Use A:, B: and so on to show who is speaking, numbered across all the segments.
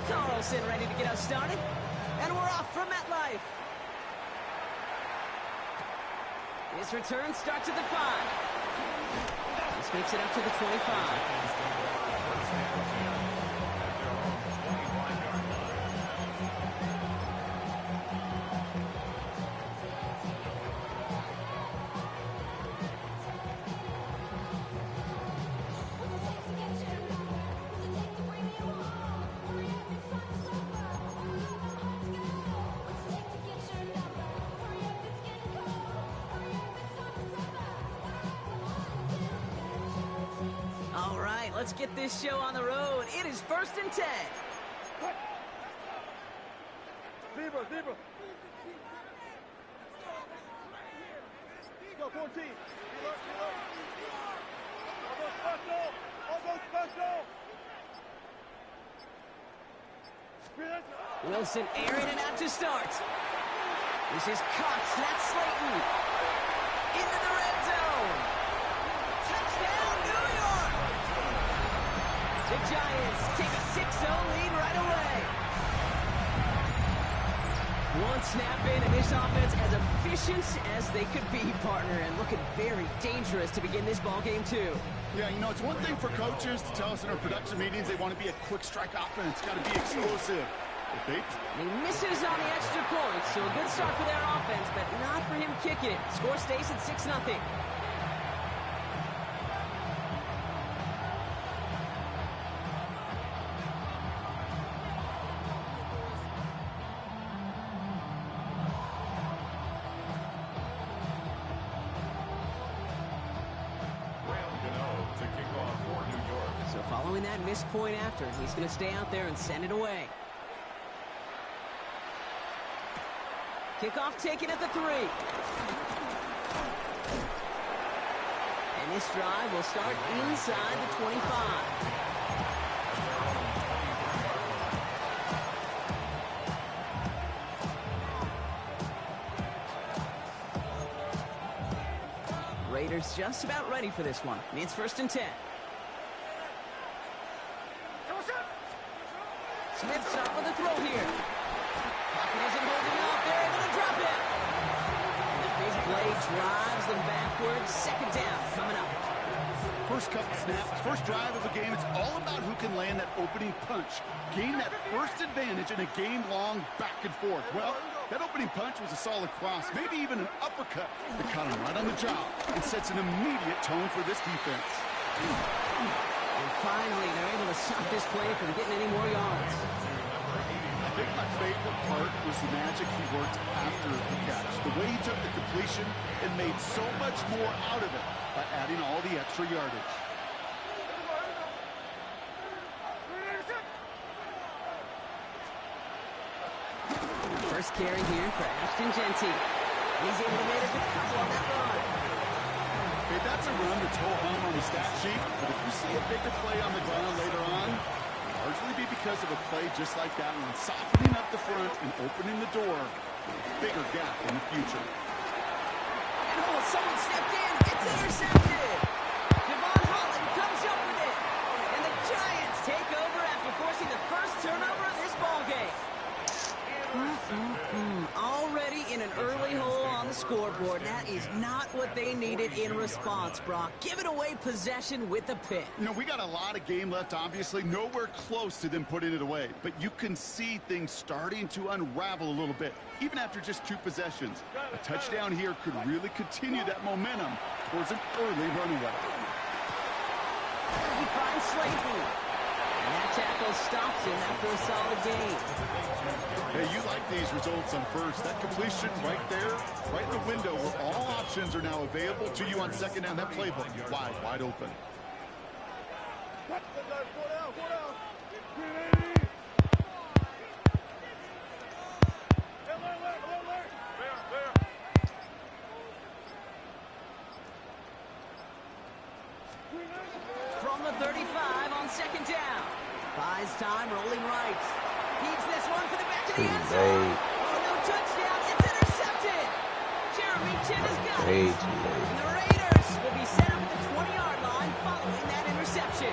A: Carlson ready to get us started. And we're off from MetLife. His return starts at the 5. This makes it up to the 25. All right, let's get this show on the road. It is 1st and 10.
B: Zebra. Go, 14. Almost special.
A: Wilson airing it out to start. This is Cox. That's Slayton. Into the red zone. Touchdown, New York! The Giants take a 6-0 lead right away. One snap in, and this offense as efficient as they could be, partner, and looking very dangerous to begin this ball game too.
C: Yeah, you know, it's one thing for coaches to tell us in our production meetings they want to be a quick strike offense. Got to be explosive.
A: He misses on the extra point, so a good start for their offense, but not for him kicking it. Score stays at 6-0. So following that missed point after, he's going to stay out there and send it away. Kickoff taken at the 3. And this drive will start inside the 25. Raiders just about ready for this one. It's 1st and 10. Smith's up with a throw here. Pocket isn't holding up. They're able to drop it. And the big play drives them backwards. 2nd down coming up.
C: First couple snaps, first drive of the game, it's all about who can land that opening punch. Gain that first advantage in a game-long back and forth. Well, that opening punch was a solid cross, maybe even an uppercut that caught him right on the job and sets an immediate tone for this defense.
A: And finally, they're able to stop this play from getting any more yards.
C: I think my favorite part was the magic he worked after the catch. The way he took the completion and made so much more out of it by adding all the extra yardage.
A: First carry here for Ashton Genty. He's able to manage a couple on that run.
C: Hey, that's a run that's ho-hum on the stat sheet, but if you see a bigger play on the ground later on, it'll largely be because of a play just like that one, softening up the front and opening the door for a bigger gap in the future.
A: And someone stepped in. It's intercepted. Devon Holland comes up with it. And the Giants take over after forcing the first turnover of this ball game. Already in an early hole on the scoreboard. That is not what they needed in response, Brock. Giving away possession with a pick.
C: You know, we got a lot of game left, obviously. Nowhere close to them putting it away. But you can see things starting to unravel a little bit, even after just 2 possessions. A touchdown here could really continue that momentum towards an early runaway.
A: He finds Slayton. And that tackle stops him after a solid gain.
C: Hey, you like these results on first. That completion right there, right in the window where all options are now available to you on 2nd down. That playbook wide open.
A: From the 35 on 2nd down. Buys time, rolling right. Keeps this one for the back of the end zone. Oh, no touchdown. It's intercepted. Jeremy Chin has got it. And the Raiders will be set up at the 20-yard line following that interception.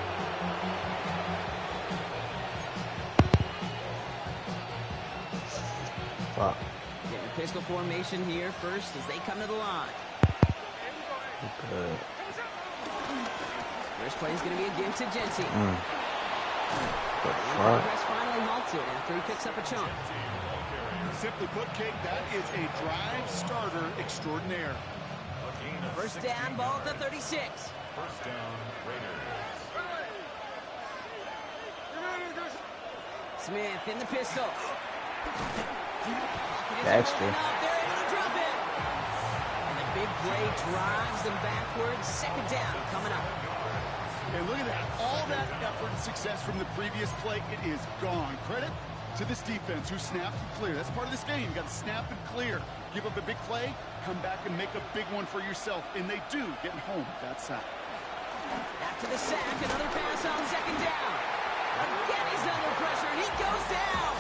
A: Getting a pistol formation here first as they come to the line.
D: Good.
A: First play is going to be a give to Genty.
D: Good try.
A: Progress finally halted after he picks up a chunk.
C: Simply put, Kate, that is a drive starter extraordinaire.
A: First down, ball at the 36.
E: First down, Raiders.
A: Smith in the pistol.
D: Dexter.
A: They're able to drop it. And the big play drives them backwards. Second down coming up.
C: And look at that. All that effort and success from the previous play, it is gone. Credit to this defense who snapped and cleared. That's part of this game. You got to snap and clear. Give up a big play, come back and make a big one for yourself. And they do, getting home that sack.
A: After the sack, another pass on second down. Again, he's under pressure, and he goes down.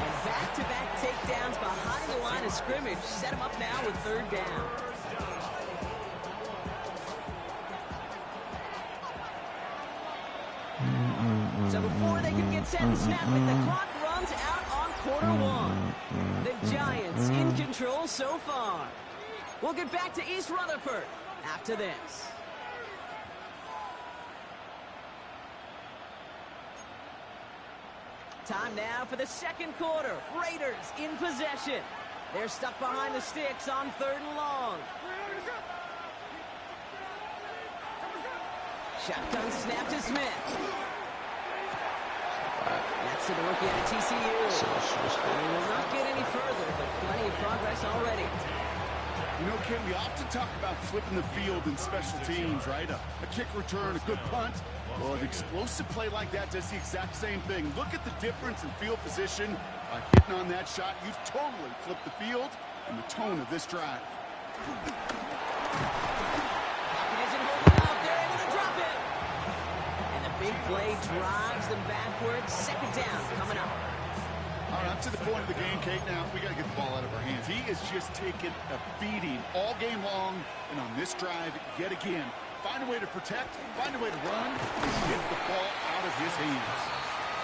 A: And back-to-back takedowns behind the line of scrimmage set him up now with third down. So before they can get set and snap it, the clock runs out on quarter one. The Giants in control so far. We'll get back to East Rutherford after this. Time now for the second quarter. Raiders in possession. They're stuck behind the sticks on third and long. Shotgun snap to Smith. That's to the rookie out of TCU. He will not get any further, but plenty of progress already.
C: You know, Ken, we often talk about flipping the field in special teams, right? A kick return, a good punt. Well, an explosive play like that does the exact same thing. Look at the difference in field position. By hitting on that shot, you've totally flipped the field and the tone of this drive.
A: Pocket isn't holding up. They're able to drop it. And the big play drives them backwards. Second down coming up.
C: All right, up to the point of the game, Kate. Now, we got to get the ball out of our hands. He is just taking a beating all game long. And on this drive, yet again, find a way to protect, find a way to run, and get the ball out of his hands.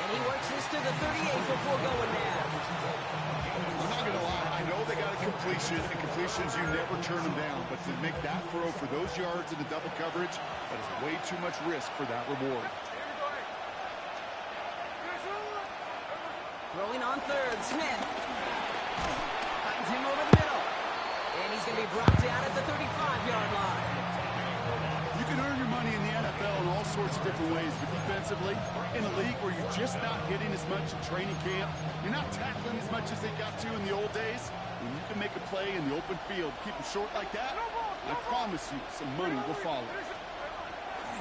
A: And he works this to the 38 before going down.
C: I'm not going to lie. I know they got a completion, and completions, you never turn them down. But to make that throw for those yards in the double coverage, that is way too much risk for that reward.
A: Throwing on third, Smith. Finds him over the middle. And he's going to be brought down at the 35-yard line.
C: You can earn your money in the NFL in all sorts of different ways, but defensively, in a league where you're just not hitting as much in training camp, you're not tackling as much as they got to in the old days, when you can make a play in the open field, keep them short like that, I promise you some money will follow.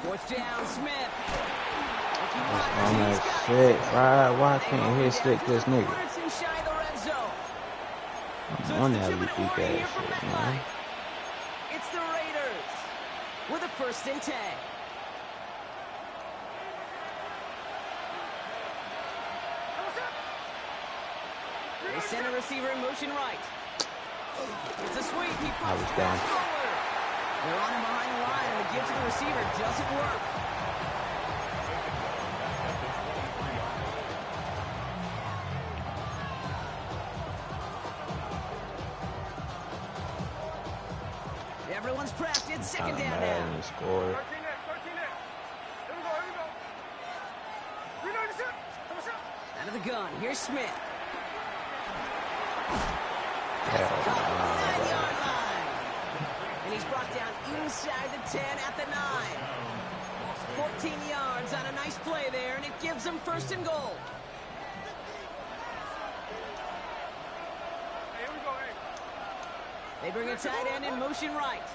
A: Fourth down, Smith.
D: On that stick. Why can't he stick this nigga? I'm on that repeat that shit, man.
A: It's the Raiders with a 1st and 10. They send a receiver in motion right. It's a sweep. He pops pass forward. They're on him behind the line, and the give to the receiver doesn't work. Everyone's prepped. It's second down now.
D: Score.
A: Out of the gun. Here's Smith. And he's brought down inside the 10 at the 9. 14 yards on a nice play there, and it gives them 1st and goal. They bring a tight end in motion right.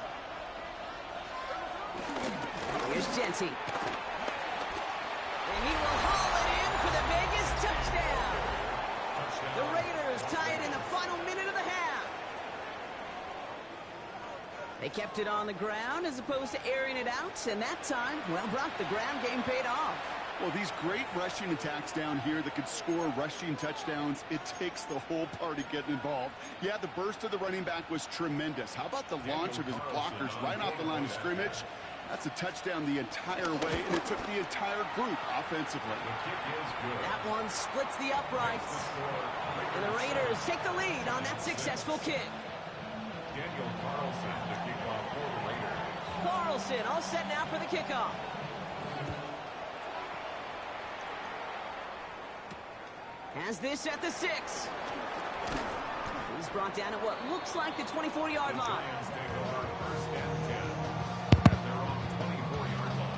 A: Here's Genty. And he will haul it in for the Vegas touchdown. The Raiders tie it in the final minute of the half. They kept it on the ground as opposed to airing it out, and that time, well, Brock, the ground game paid off.
C: Well, these great rushing attacks down here that could score rushing touchdowns, it takes the whole party getting involved. Yeah, the burst of the running back was tremendous. How about the launch of his blockers right off the line of scrimmage? That's a touchdown the entire way, and it took the entire group offensively.
A: That one splits the uprights. And the Raiders take the lead on that successful kick.
E: Daniel Carlson to kick off for the Raiders.
A: Carlson all set now for the kickoff. Has this at the 6. He's brought down at what looks like the 24-yard line.
E: Giants take over first and 10 at their own 24-yard line.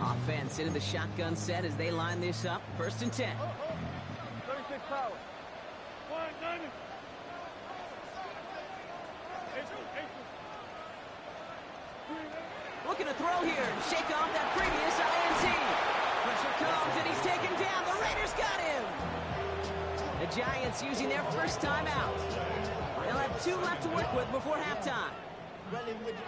A: Offense into the shotgun set as they line this up. First and 10.
B: 36 power. 190.
A: Looking to throw here and shake off that previous INT. Pressure comes and he's taken down. The Raiders got him. The Giants using their first timeout. They'll have 2 left to work with before halftime.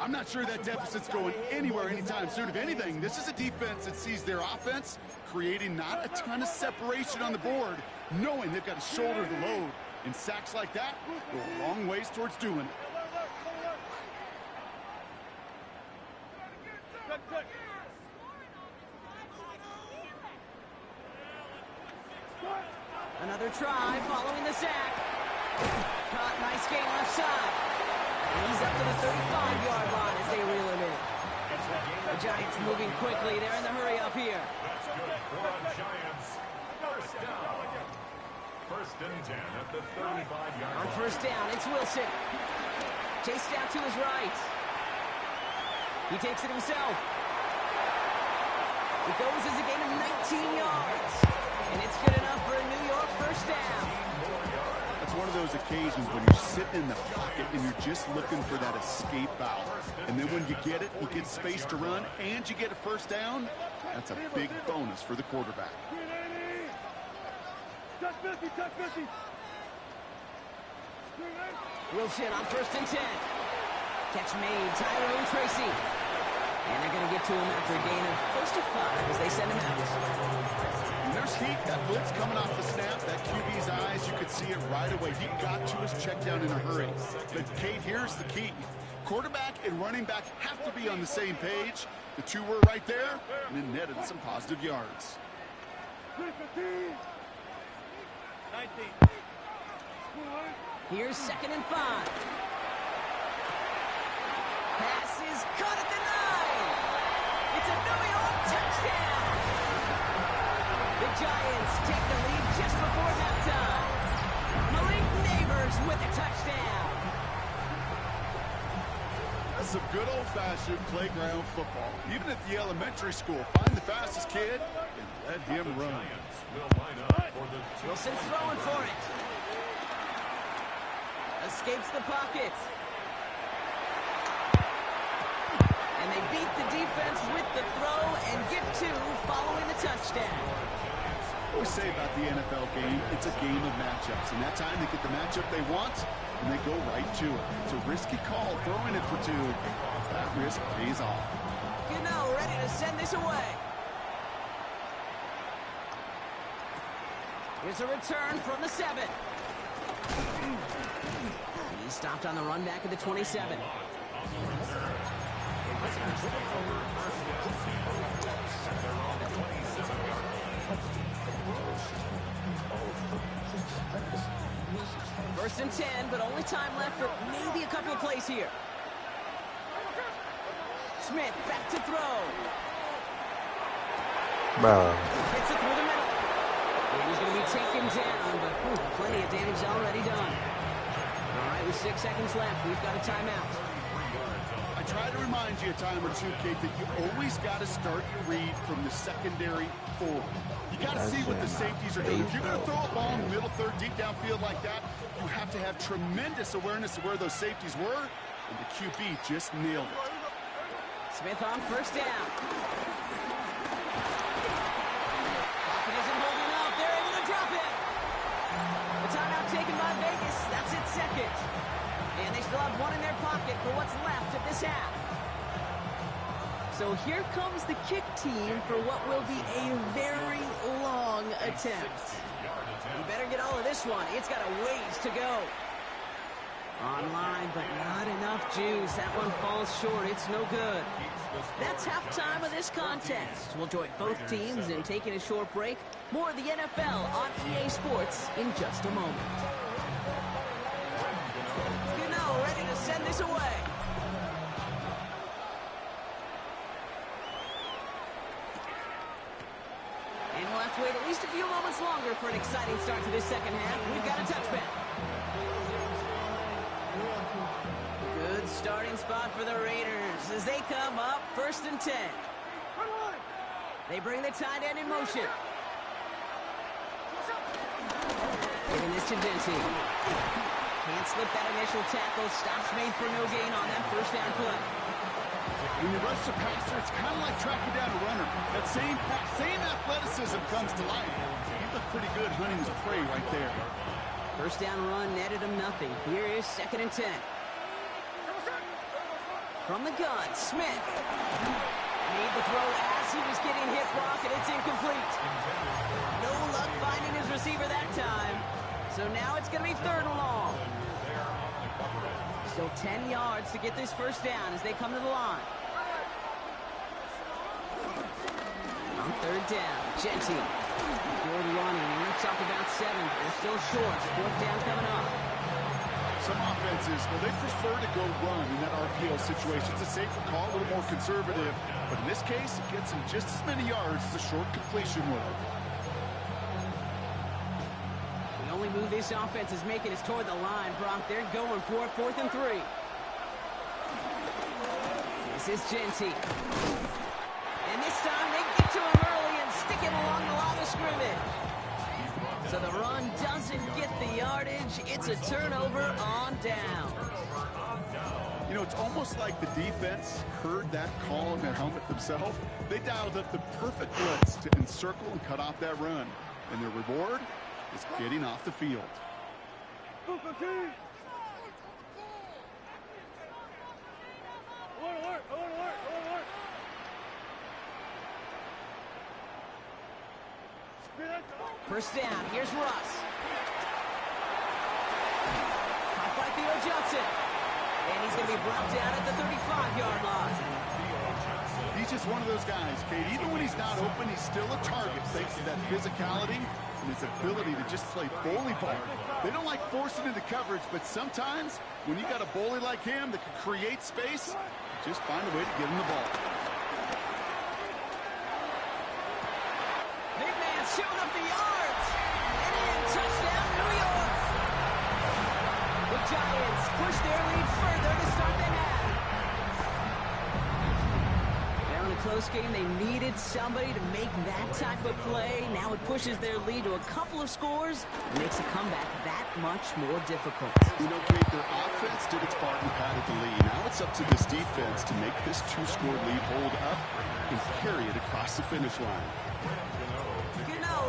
C: I'm not sure that deficit's going anywhere anytime soon. If anything, this is a defense that sees their offense creating not a ton of separation on the board, knowing they've got to shoulder the load. And sacks like that go a long ways towards doing it.
A: Another try following the sack. Caught, nice gain left side. And he's up to the 35-yard line as they reel him in. The Giants moving quickly. They're in the hurry up here.
E: That's good for the Giants. First down. First and 10 at the 35-yard
A: On
E: line.
A: first down, it's Wilson. Chased out to his right. He takes it himself. It goes as a gain of 19 yards. And it's good enough for a New York first down.
C: That's one of those occasions when you're sitting in the pocket and you're just looking for that escape valve. And then when you get it, you get space to run, and you get a first down. That's a big bonus for the quarterback.
B: 50, 50.
A: Wilson on first and 10. Catch made, Tyrone Tracy. And they're going to get to him after a gain of close to 5 as they send him out.
C: And there's heat. That blitz coming off the snap. That QB's eyes, you could see it right away. He got to his check down in a hurry. But, Kate, here's the key. Quarterback and running back have to be on the same page. The two were right there, and it netted some positive yards.
B: 19.
A: Here's second and 5. Pass is caught at the 9. It's a New York touchdown. The Giants take the lead just before halftime. Malik Neighbors with a touchdown.
C: That's some good old-fashioned playground football. Even at the elementary school, find the fastest kid and let him run.
E: Giants will line up for the
A: Wilson's throwing for it. Escapes the pocket. And they beat the defense with the throw and get 2 following the touchdown.
C: What we say about the NFL game, it's a game of matchups. And that time they get the matchup they want, and they go right to it. It's a risky call, throwing it for 2. That risk pays off.
A: Gano ready to send this away. Here's a return from the 7. He's stopped on the run back at the 27. First and 10, but only time left for maybe a couple of plays here. Smith back to throw.
D: Bro.
A: Hits it through the middle. And he's going to be taken down, but plenty of damage already done. All right, with 6 seconds left, we've got a timeout.
C: I try to remind you a time or two, Kate, that you always got to start your read from the secondary forward. You got to see what the safeties are doing. If you're going to throw a ball in the middle third, deep downfield like that, you have to have tremendous awareness of where those safeties were, and the QB just nailed it.
A: Smith on first down. Pocket isn't holding up. They're able to drop it. The timeout taken by Vegas. That's its second. And they still have 1 in their pocket for what's left of this half. So here comes the kick team for what will be a very long attempt. You better get all of this one. It's got a ways to go. Online, but not enough juice. That one falls short. It's no good. That's halftime of this contest. We'll join both teams in taking a short break. More of the NFL on EA Sports in just a moment. You know, ready to send this away. And we'll have to wait at least a few moments longer for an exciting start to this second half. We've got a touchback. Good starting spot for the Raiders as they come up 1st and 10. They bring the tight end in motion. Giving this to Dempsey. Can't slip that initial tackle. Stops made for no gain on that first down play.
C: When you rush the passer, it's kind of like tracking down a runner. That same athleticism comes to life. He looked pretty good hunting his prey right there.
A: First down run netted him nothing. Here is 2nd and 10. From the gun, Smith. Made the throw as he was getting hit, Brock, and it's incomplete. No luck finding his receiver that time. So now it's going to be 3rd and long. Still 10 yards to get this first down as they come to the line. On 3rd down, Genty. Good running. He rips off about 7. They're still short. 4th down coming up.
C: Some offenses, well, they prefer to go run in that RPO situation. It's a safer call, a little more conservative. But in this case, it gets him just as many yards as a short completion would.
A: The only move this offense is making is toward the line, Brock. They're going for it, 4th and 3. This is Genty. And this time they get to him early and stick him along the line of scrimmage. So the run doesn't get the yardage. It's a turnover on down.
C: You know, it's almost like the defense heard that call in their helmet themselves. They dialed up the perfect blitz to encircle and cut off that run. And their reward is getting off the field.
B: Alert, alert, alert, alert.
A: First down, here's Russ. Caught by Theo Johnson. And he's going to be brought down at the 35-yard line.
C: He's just one of those guys, Kate. Even when he's not open, he's still a target thanks to that physicality and his ability to just play bully ball. They don't like forcing into coverage, but sometimes when you got a bully like him that can create space, just find a way to get him the ball.
A: Big man showing up the yards. And in, touchdown, New York. The Giants push their lead further to start the half. Now in a close game, they needed somebody to make that type of play. Now it pushes their lead to a couple of scores and makes a comeback that much more difficult.
C: You know, Kate, their offense did its part and padded the lead. Now it's up to this defense to make this 2-score lead hold up and carry it across the finish line.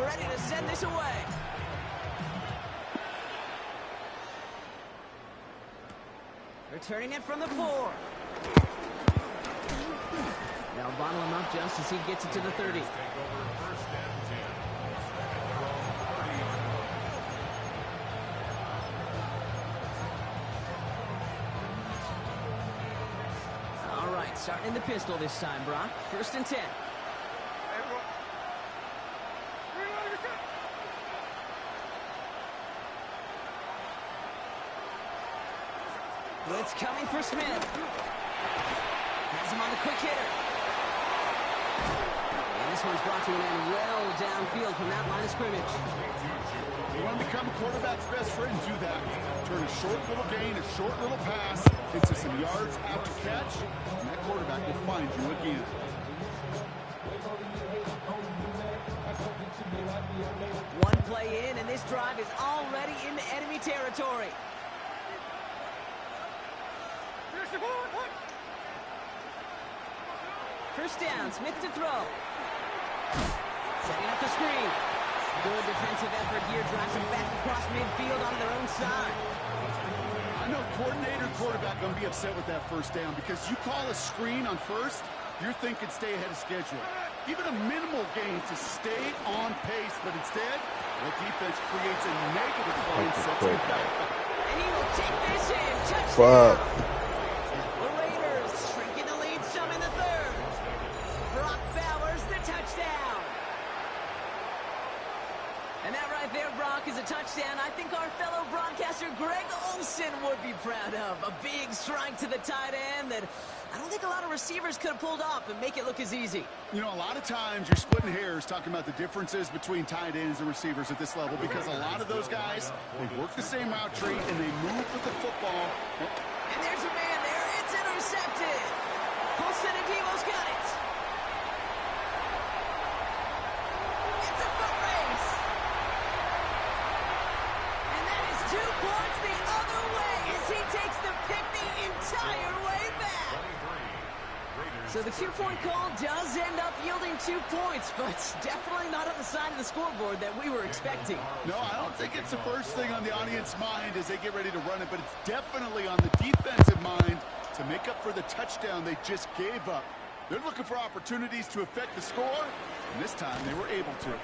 A: Ready to send this away. Returning it from the 4. Now bottle him up just as he gets it to the 30. All right, starting in the pistol this time, Brock. 1st and 10. Blitz coming for Smith. Has him on the quick hitter. And this one's brought to an end well downfield from that line of scrimmage.
C: You want to become a quarterback's best friend, do that. Turn a short little gain, a short little pass into some yards after catch, and that quarterback will find you again.
A: One play in, and this drive is already into enemy territory. First down, Smith to throw. Setting up the screen. Good defensive effort here, drives them back across midfield on their own side.
C: I know coordinator, quarterback going to be upset with that first down because you call a screen on first, you're thinking stay ahead of schedule. Even a minimal gain to stay on pace, but instead, the defense creates a negative play and sets him back.
A: And he will take this in. Touchdown. The Raiders shrinking the lead some in the third. Brock Bowers, the touchdown. And that right there, Brock, is a touchdown I think our fellow broadcaster Greg Olsen would be proud of. A big strike to the tight end that I don't think a lot of receivers could have pulled off and make it look as easy.
C: You know, a lot of times you're splitting hairs talking about the differences between tight ends and receivers at this level because a lot of those guys, they work the same route tree and they move with the football.
A: And there's a man there. It's intercepted. Colson and Devo's got it. It's a foot race. And that is 2 points the other way as he takes the pick the entire way back. So the 2-point call does end up yielding 2 points, but definitely not on the side of the scoreboard that we were expecting.
C: No, I don't think it's the first thing on the audience's mind as they get ready to run it, but it's definitely on the defensive mind to make up for the touchdown they just gave up. They're looking for opportunities to affect the score, and this time they were able to.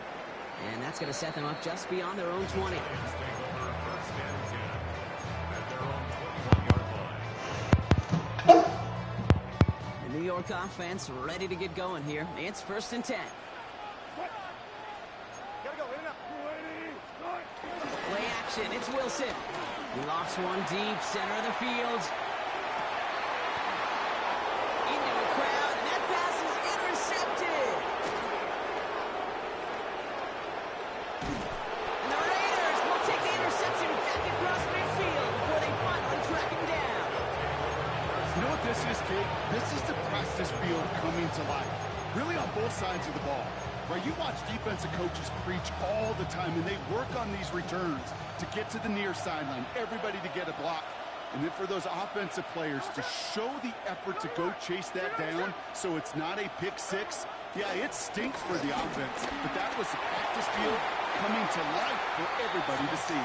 A: And that's going to set them up just beyond their own 20. The New York offense ready to get going here. It's 1st and 10.
B: Gotta go, in and out.
A: Play action, it's Wilson. He lofts one deep, center of the field. Into a crowd, and that pass is intercepted. And the Raiders will take the interception back across midfield before they finally track him down.
C: You know what this is, Kate? This is the practice field coming to life. Really on both sides of the ball. Right, you watch defensive coaches preach all the time, and they work on these returns to get to the near sideline, everybody to get a block. And then for those offensive players to show the effort to go chase that down so it's not a pick six, yeah, it stinks for the offense. But that was the practice field coming to life for everybody to see.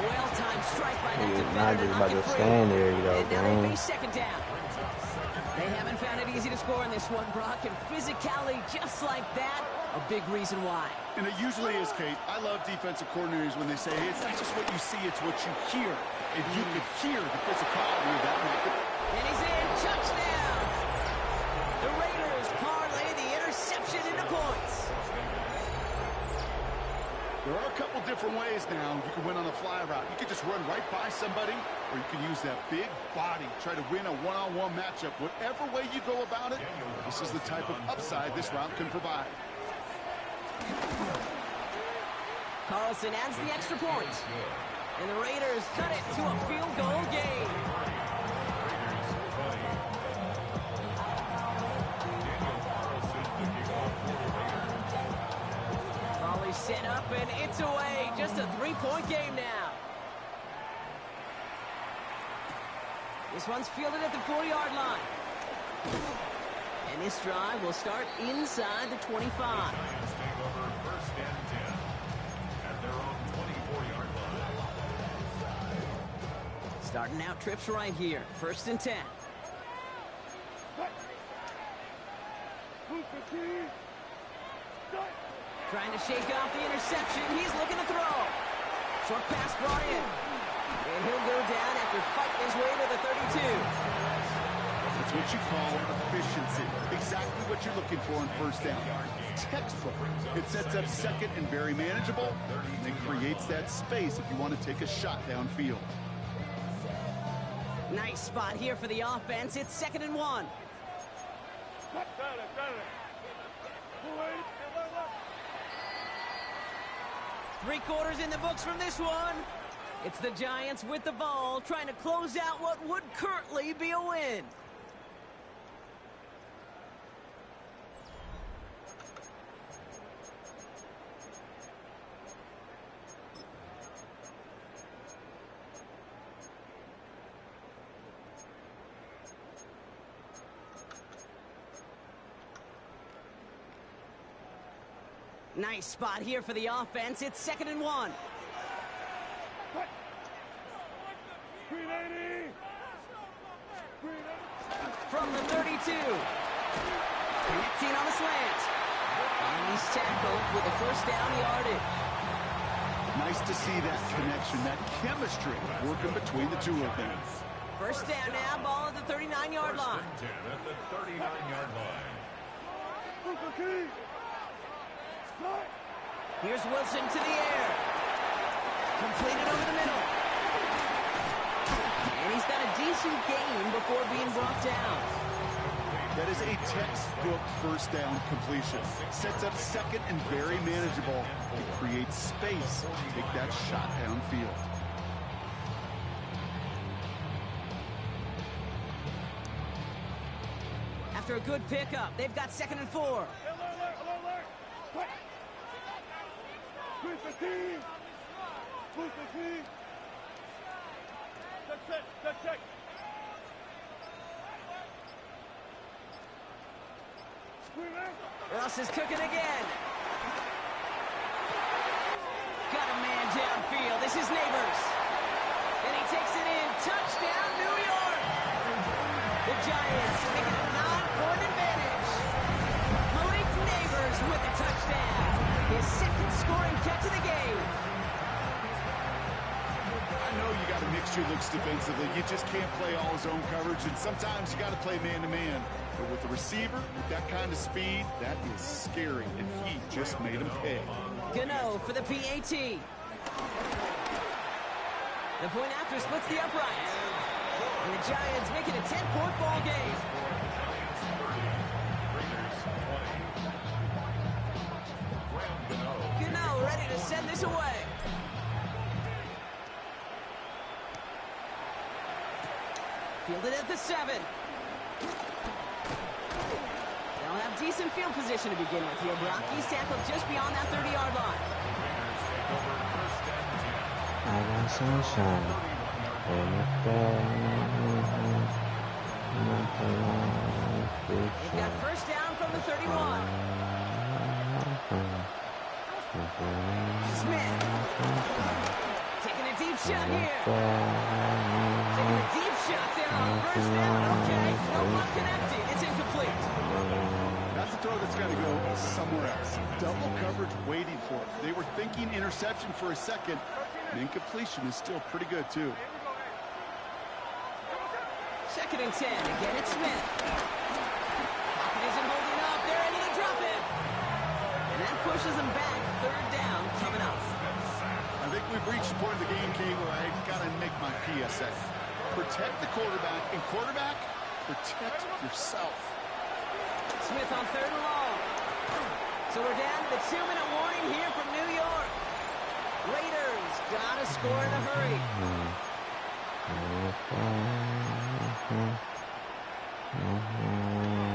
A: Well-timed strike by that
D: He is
A: defender
D: not
A: to
D: just
A: knock
D: about
A: it
D: to
A: free.
D: stand there, you know,
A: And now they
D: man.
A: face 2nd down. They haven't found it easy to score in this one, Brock, and physicality just like that, a big reason why.
C: And it usually is, Kate. I love defensive coordinators when they say, hey, it's not just what you see, it's what you hear. And you can hear the physicality of that market.
A: And he's in. Touchdown. The Raiders parlay the interception into points.
C: There are a couple different ways now you can win on a fly route. You can just run right by somebody, or you can use that big body, try to win a one-on-one matchup. Whatever way you go about it, this is the type of upside this route can provide.
A: Carlson adds the extra point. And the Raiders cut it to a field goal game. Volley set up, and it's away. Just a 3-point game now. This one's fielded at the 4-yard line. And this drive will start inside the 25. Starting out trips right here. 1st and 10. Trying to shake off the interception. He's looking to throw. Short pass brought in. And he'll go down after fighting his way to the 32.
C: That's what you call efficiency. Exactly what you're looking for on 1st down. Textbook. It sets up 2nd and very manageable. And it creates that space if you want to take a shot downfield.
A: Nice spot here for the offense. It's 2nd and 1. Three-quarters in the books from this one. It's the Giants with the ball, trying to close out what would currently be a win. Nice spot here for the offense. It's 2nd and 1. From the 32. Connecting on the slant. And he's tackled with a first down yardage.
C: Nice to see that connection, that chemistry working between the two of them.
A: First down now, ball at the 39-yard line.
E: First and 10 at the 39-yard line.
A: Here's Wilson to the air. Completed over the middle. And he's got a decent gain before being brought down.
C: That is a textbook first down completion. Sets up second and very manageable. It creates space to take that shot downfield.
A: After a good pickup, they've got 2nd and 4.
B: Check.
A: Russ is cooking again. Got a man downfield. This is Neighbors. And he takes it in. Touchdown, New York. The Giants making a 9-point advantage. Malik Neighbors with a touchdown. His 2nd scoring catch of the game.
C: I know you got to mix your looks defensively. You just can't play all zone coverage, and sometimes you got to play man-to-man. But with the receiver, with that kind of speed, that is scary, and he just made him pay.
A: Gano for the PAT. The point after splits the uprights. And the Giants make it a 10-point ball game. Gano ready to send this away. Fielded at the 7. They'll have decent field position to begin with here. He's tackled just beyond that 30-yard line.
D: I got sunshine.
A: They've got first down from the 31. Smith. Taking a deep shot here. Taking a deep shot there on first down. Okay, no one connected. It's incomplete.
C: That's a throw that's got to go somewhere else. Double coverage waiting for it. They were thinking interception for a second. And incompletion is still pretty good, too.
A: 2nd and 10. Again, it's Smith. Pocket isn't holding up. They're able to drop it. And that pushes them back. 3rd down coming up.
C: I think we've reached the point of the game, King, where I got to make my PSA. Protect the quarterback, and quarterback, protect yourself.
A: Smith on 3rd and long. So we're down to the 2-minute warning here from New York. Raiders got to score in a hurry.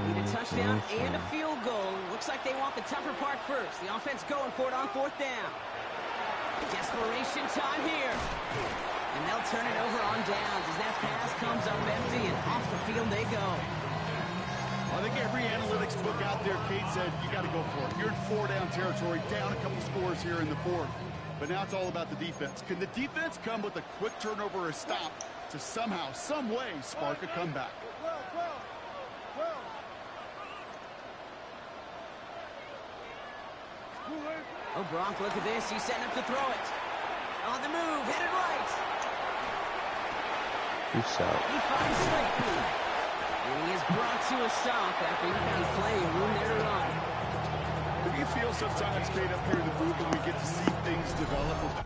A: Need a touchdown and a field goal. Looks like they want the tougher part first. The offense going for it on 4th down. Desperation time here. And they'll turn it over on downs as that pass comes up empty and off the field they go.
C: I think every analytics book out there, Kate said, you got to go for it. You're in 4-down territory, down a couple scores here in the 4th. But now it's all about the defense. Can the defense come with a quick turnover or a stop to somehow, some way, spark a comeback?
A: Oh, Gronk, look at this. He's setting up to throw it. On the move, headed right.
D: Peace out.
A: He finds Slayton. And he is brought to a stop after he found play and room there to run.
C: Do you feel sometimes, Kate, up here in the booth when we get to see things develop?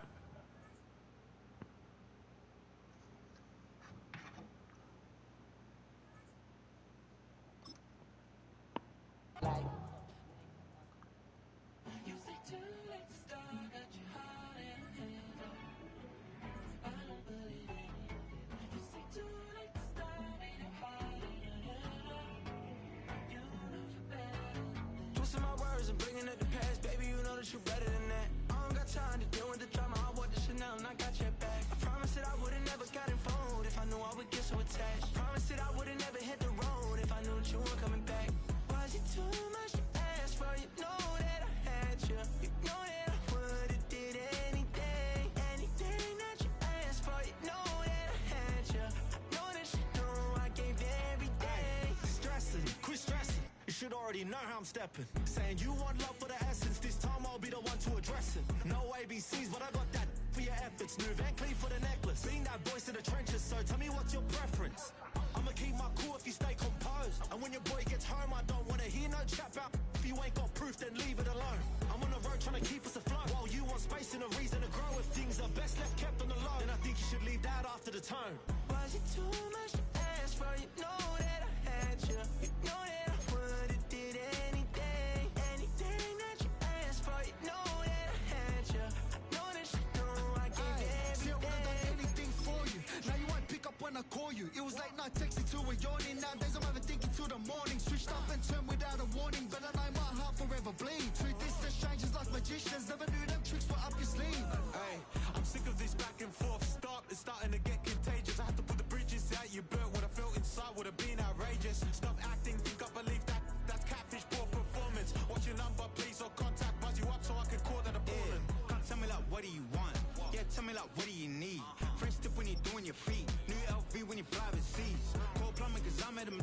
F: know how I'm stepping. Saying you want love for the essence, this time I'll be the one to address it. No ABCs, but I got that for your efforts. New Van Cleef for the necklace. Being that voice in the trenches, so tell me what's your preference. I'ma keep my cool if you stay composed. And when your boy gets home, I don't wanna hear no chat about. If you ain't got proof, then leave it alone. I'm on the road trying to keep us afloat. While you want space and a reason to grow. If things are best left kept on the low, then I think you should leave that after the tone.
G: Was it too much to ask for? You know that I had you. You know that I would've did anything. Anything that you asked for. You know that I had you. I know that you know I gave you everything.
F: See, I would've done anything for you. Now you won't pick up when I call you. It was late night texting to a yawning. Nowadays I'm overthinking till the morning. Switched up and turned without a warning. But I know my heart forever bleed. Truth is that strangers like magicians. Never knew them tricks were up your sleeve. Hey, I'm sick of this back and forth. It's starting to get contagious. I have to put the bridges out you built. What I felt inside would have been outrageous. Stop acting, think I believe that. That's catfish, poor performance. What's your number, please, or contact. Buzz you up so I can call that appalling.
G: Can't tell me like, what do you want? Yeah, tell me like, what do you need? French tip when you're doing your feet. New LV when you fly overseas. Call plumbing cause I'm at a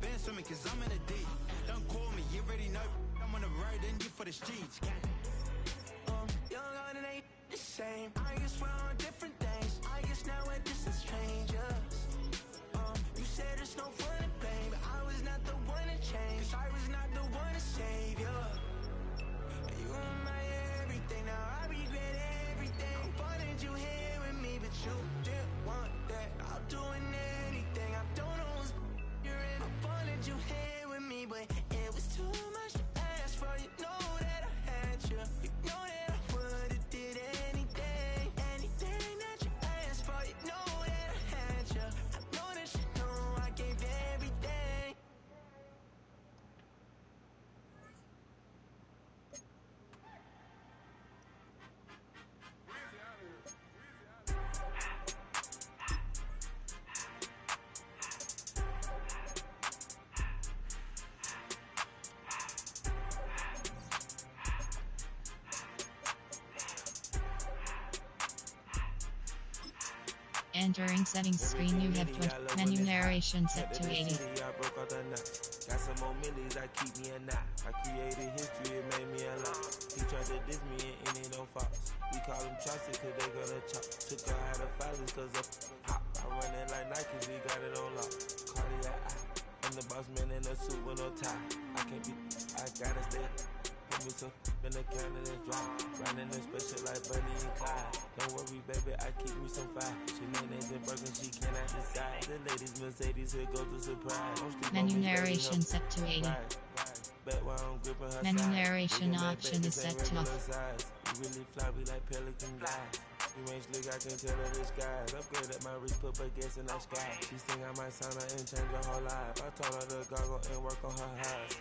G: band swimming cause I'm in a D. Don't call me, you already know. I'm on the road and you for the streets. Young on and ain't the same. I guess we're on different things. I guess now we're distant strangers. You said there's no fun to blame, but I was not the one to change. 'Cause I was not the one to save you. You were my everything, now I regret everything. I wanted you here with me, but you didn't want that. I'm doing anything, I don't know what's you're in. I wanted you here with me, but it was too much to ask for. You know that I had you. You know that I would've did anything. Anything that you asked for. You know that I had you. I know that you know I gave everything.
H: Entering settings screen, you have menu narration set to 80.
I: Got some more millies, I keep me a knot. I created history, it made me a lot. He tried to diss me and it ain't no fox. We call them choppy cause they gonna chop. Took her out of filings cause of hop. I run it like Nike, we got it on lock. Cardiac eye. I'm the boss man in a suit with no tie. I can't be, I gotta stay. Put me some in the can and it's dry. Riding in special like Bunny and Clyde. Don't worry, baby, I keep me some fire. She names and Birkin, she cannot decide. The ladies Mercedes here go to surprise.
H: Menu narration set to 80. Menu narration option is set to off.
I: You really fly, we like pelican guys. You ain't slick, I can tell her the skies. Upgrade at my wrist, put baguettes in the sky. She think I might sign her and change her whole life. I told her to goggle and work on her highs.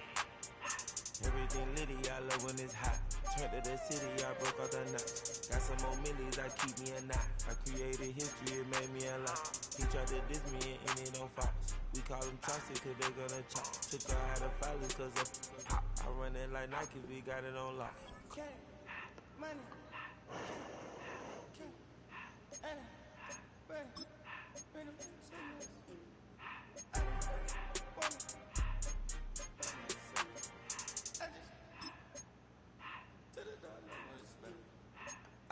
I: Everything litty, I love when it's hot. Turned to the city, I broke out the knot. Got some more millies, I keep me a knot. I created history, it made me a lot. He tried to diss me and it ain't no fox. We call them chossy cause they gonna chop. Took her out of filings cause of hop. I run it like Nike, we got it on lock.
G: Okay, money.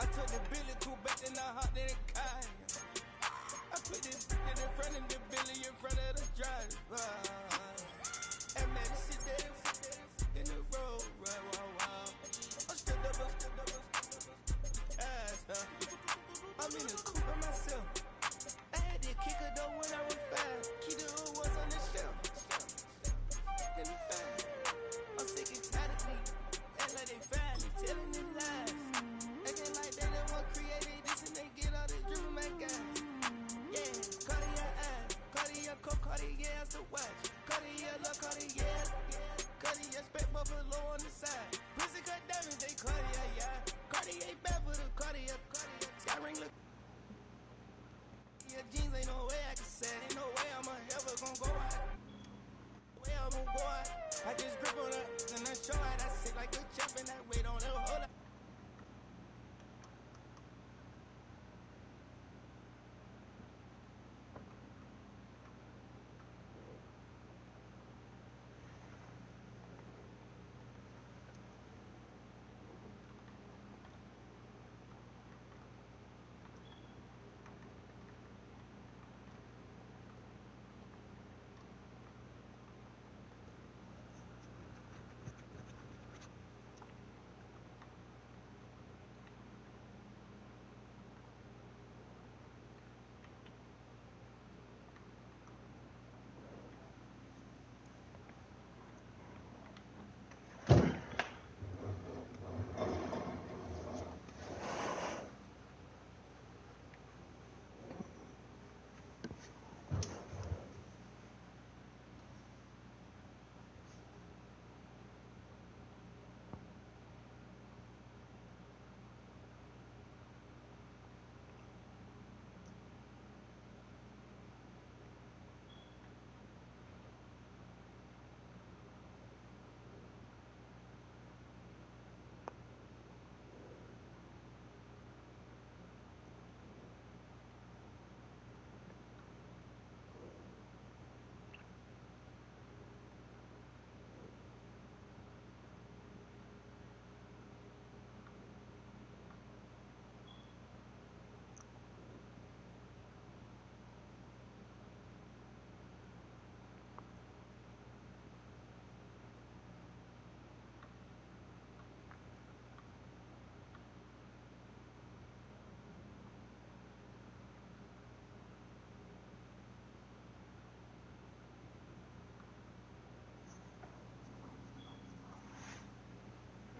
F: I took the Billy cool back in the hot in the car. I put this in front of the Billy in front of the driver. And man, sit there in the road, right, wow. I'm still double, I'm in the coupe by myself. I had to kick her though when I was 5. Keep the old ones on the shelf. Let me find. I'm sick and tired of me. Act like they find me, telling them lies. Acting like they the one created this and they get all this driven my guys. Yeah, Cartier eyes, Cartier coke, Cartier as the watch. Cartier look, Cartier, Cartier spec buffalo on the side. Pussy cut diamonds, they Cartier, yeah. Cartier bad for the Cartier. Sky ring look. Your jeans ain't no way I can say. Ain't no way I'm ever gonna go out. Way I'm gonna go out. I just grip on her and I show out. I sit like a chef and I wait on her. Hold up.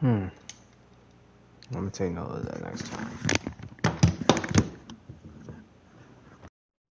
D: I'm gonna take note of that next time.